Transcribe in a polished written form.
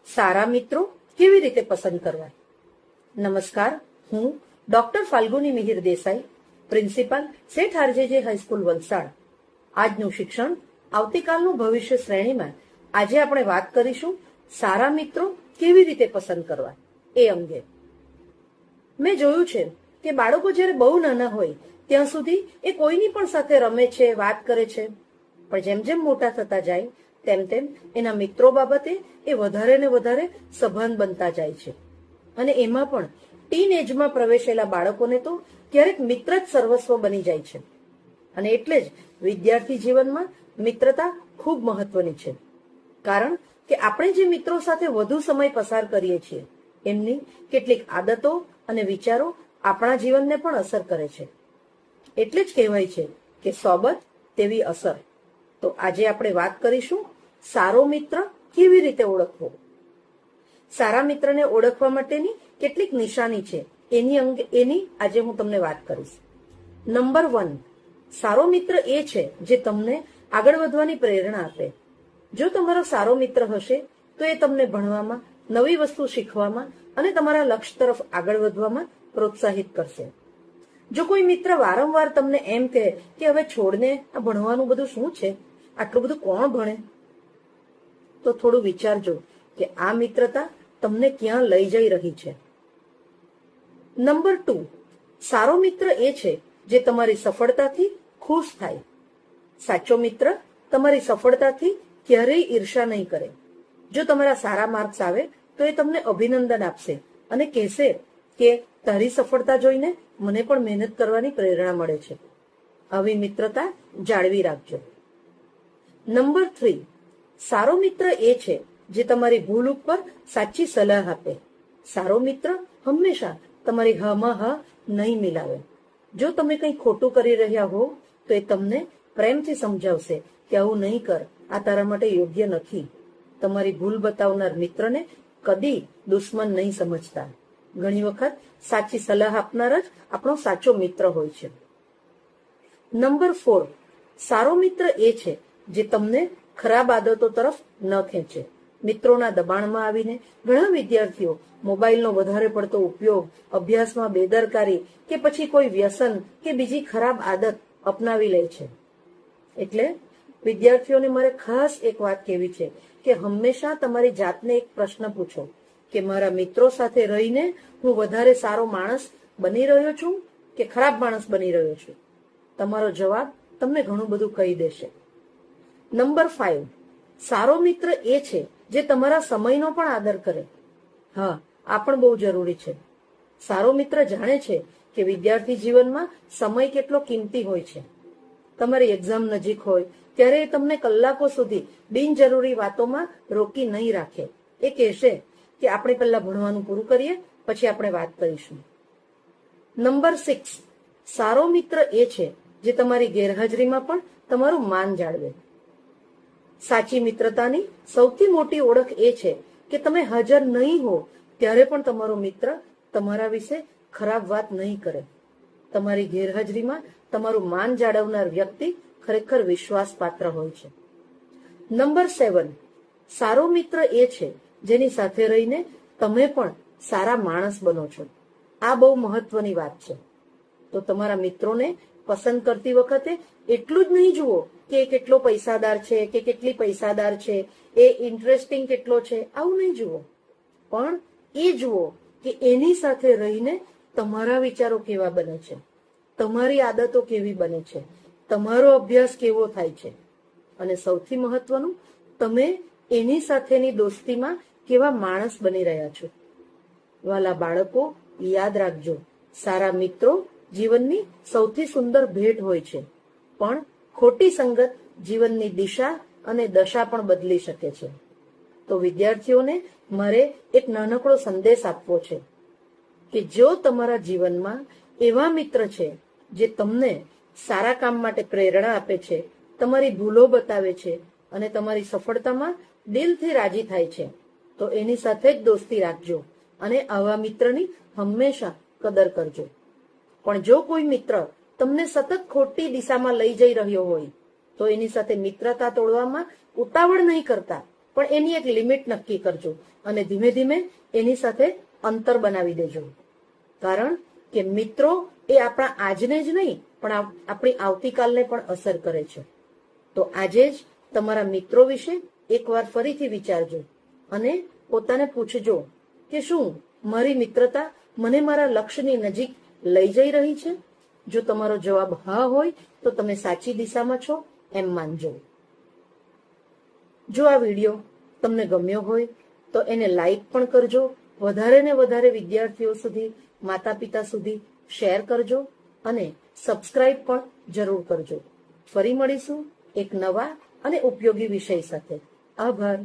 સારા મિત્રો કેવી રીતે પસંદ કરવા? નમસ્કાર, હું ડોક્ટર ફાલ્ગુની મિહિર દેસાઈ, પ્રિન્સિપાલ સેઠ આરજેજે હાઈસ્કૂલ વલસાડ. આજનું શિક્ષણ આવતીકાલનું ભવિષ્ય શ્રેણીમાં આજે આપણે વાત કરીશું સારા મિત્રો કેવી રીતે પસંદ કરવા એ અંગે. મેં જોયું છે કે બાળકો જ્યારે બહુ નાના હોય ત્યાં સુધી એ કોઈની પણ સાથે રમે છે, વાત કરે છે, પણ જેમ જેમ મોટા થતા જાય તેમ તેમ એના મિત્રો બાબતે એ વધારે ને વધારે સભાન બનતા જાય છે. અને એમાં પણ ટીન એજમાં પ્રવેશેલા બાળકોને તો ક્યારેક મિત્ર જ સર્વસ્વ બની જાય છે. અને એટલે જ વિદ્યાર્થી જીવનમાં મિત્રતા ખૂબ મહત્વની છે. કારણ કે આપણે જે મિત્રો સાથે વધુ સમય પસાર કરીએ છીએ એમની કેટલીક આદતો અને વિચારો આપણા જીવનને પણ અસર કરે છે. એટલે જ કહેવાય છે કે સોબત તેવી અસર. તો આજે આપણે વાત કરીશું સારો મિત્ર કેવી રીતે ઓળખવો. સારા મિત્રને ઓળખવા માટેની કેટલીક નિશાની છે એની આજે હું તમને વાત કરીશ. નંબર 1, સારો મિત્ર એ છે જે તમને આગળ વધવાની પ્રેરણા આપે. જો તમારો સારો મિત્ર હશે તો એ તમને ભણવામાં, નવી વસ્તુ શીખવામાં અને તમારા લક્ષ્ય તરફ આગળ વધવામાં પ્રોત્સાહિત કરશે. જો કોઈ મિત્ર વારંવાર તમને એમ કહે કે હવે છોડને, આ ભણવાનું બધું શું છે, આટલું બધું કોણ ભણે, તો થોડું વિચારજો કે આ મિત્રતા તમને ક્યાં લઈ જઈ રહી છે. નંબર 2, સારો મિત્ર એ છે જે તમારી સફળતાથી ખુશ થાય. સાચો મિત્ર તમારી સફળતાથી ક્યારેય ઈર્ષા નહીં કરે. જો તમારા સારા માર્ક્સ આવે તો એ તમને અભિનંદન આપશે અને કહેશે કે તારી સફળતા જોઈને મને પણ મહેનત કરવાની પ્રેરણા મળે છે. આવી મિત્રતા જાળવી રાખજો. નંબર 3, સારો મિત્ર એ છે જે તમારી ભૂલ ઉપર સાચી સલાહ આપે. સારો મિત્ર હંમેશા તમારી હામાં હા નહીં મિલાવે. જો તમે કંઈ ખોટું કરી રહ્યા હો તો એ તમને પ્રેમથી સમજાવશે કે આવું નહીં કર, આ તારા માટે યોગ્ય નથી. તમારી ભૂલ બતાવનાર મિત્રને કદી દુશ્મન નહીં સમજતા. ઘણી વખત સાચી સલાહ આપનાર જ આપણો સાચો મિત્ર હોય છે. નંબર 4, સારો મિત્ર એ છે જે તમને ખરાબ આદતો તરફ ન ખેંચે. મિત્રોના દબાણમાં આવીને ઘણા વિદ્યાર્થીઓ મોબાઈલનો વધારે પડતો ઉપયોગ, અભ્યાસમાં બેદરકારી કે પછી કોઈ વ્યસન કે બીજી ખરાબ આદત અપનાવી લે છે. એટલે વિદ્યાર્થીઓને મારે ખાસ એક વાત કહેવી છે કે હંમેશા તમારી જાતને એક પ્રશ્ન પૂછો કે મારા મિત્રો સાથે રહીને હું વધારે સારો માણસ બની રહ્યો છું કે ખરાબ માણસ બની રહ્યો છું? તમારો જવાબ તમને ઘણું બધું કહી દેશે. નંબર 5, સારો મિત્ર એ છે જે તમારા સમયનો પણ આદર કરે. હા, આ પણ બહુ જરૂરી છે. સારો મિત્ર જાણે છે કે વિદ્યાર્થી જીવનમાં સમય કેટલો કિંમતી હોય છે. તમારી એક્ઝામ નજીક હોય ત્યારે એ તમને કલાકો સુધી બિનજરૂરી વાતોમાં રોકી નહીં રાખે. એ કહેશે કે આપણે પહેલા ભણવાનું પૂરું કરીએ, પછી આપણે વાત કરીશું. નંબર 6, સારો મિત્ર એ છે જે તમારી ગેરહાજરીમાં પણ તમારું માન જાળવે. સાચી મિત્રતાની સૌથી મોટી ઓળખ એ છે કે તમે હાજર નહીં હો ત્યારે પણ તમારો મિત્ર તમારા વિશે ખરાબ વાત નહીં કરે. તમારી ગેરહાજરીમાં તમારું માન જાળવનાર વ્યક્તિ ખરેખર વિશ્વાસપાત્ર હોય છે. નંબર 7, સારો મિત્ર એ છે જેની સાથે રહીને તમે પણ સારા માણસ બનો છો. આ બહુ મહત્વની વાત છે. તો તમારા મિત્રોને પસંદ કરતી વખતે એટલું જ નહીં જુઓ કે એ કેટલો પૈસાદાર છે કે કેટલી પૈસાદાર છે, એ ઇન્ટરેસ્ટિંગ કેટલો છે, આવું નહીં જુઓ. પણ એ જુઓ કે એની સાથે રહીને તમારા વિચારો કેવા બને છે, તમારી આદતો કેવી બને છે, તમારો અભ્યાસ કેવો થાય છે, અને સૌથી મહત્વનું, તમે એની સાથેની દોસ્તીમાં કેવા માણસ બની રહ્યા છો. વાલા બાળકો, યાદ રાખજો, સારા મિત્રો જીવનની સૌથી સુંદર ભેટ હોય છે, પણ ખોટી સંગત જીવનની દિશા અને દશા પણ બદલી શકે છે. તો વિદ્યાર્થીઓને મારે એક નાનકડો સંદેશ આપવો છે કે જો તમારા જીવનમાં એવા મિત્ર છે જે તમને સારા કામ માટે પ્રેરણા આપે છે, તમારી ભૂલો બતાવે છે અને તમારી સફળતામાં દિલથી રાજી થાય છે, તો એની સાથે જ દોસ્તી રાખજો અને આવા મિત્રની હંમેશા કદર કરજો. પણ જો કોઈ મિત્ર તમને સતત ખોટી દિશામાં લઈ જઈ રહ્યો હોય તો એની સાથે મિત્રતા તોડવામાં ઉતાવળ નહીં કરતા. પણ એની એક લિમિટ નક્કી કરજો અને ધીમે ધીમે એની સાથે અંતર બનાવી દેજો. કારણ કે મિત્રો એ આપણા આજને જ નહીં પણ આપણી આવતીકાલને પણ અસર કરે છે. તો આજે જ તમારા મિત્રો વિશે એકવાર ફરીથી વિચારજો અને પોતાને પૂછજો કે શું મારી મિત્રતા મને મારા લક્ષ્યની નજીક લઈ જઈ રહી છે? જો તમારો જવાબ હા હોય તો તમે સાચી દિશામાં છો એમ માનજો. જો આ વિડીયો તમને ગમ્યો હોય તો એને લાઈક પણ કરજો, વધારે ને વધારે વિદ્યાર્થીઓ સુધી, માતા પિતા સુધી શેર કરજો અને સબસ્ક્રાઇબ પણ જરૂર કરજો. ફરી મળીશું એક નવા અને ઉપયોગી વિષય સાથે. આભાર.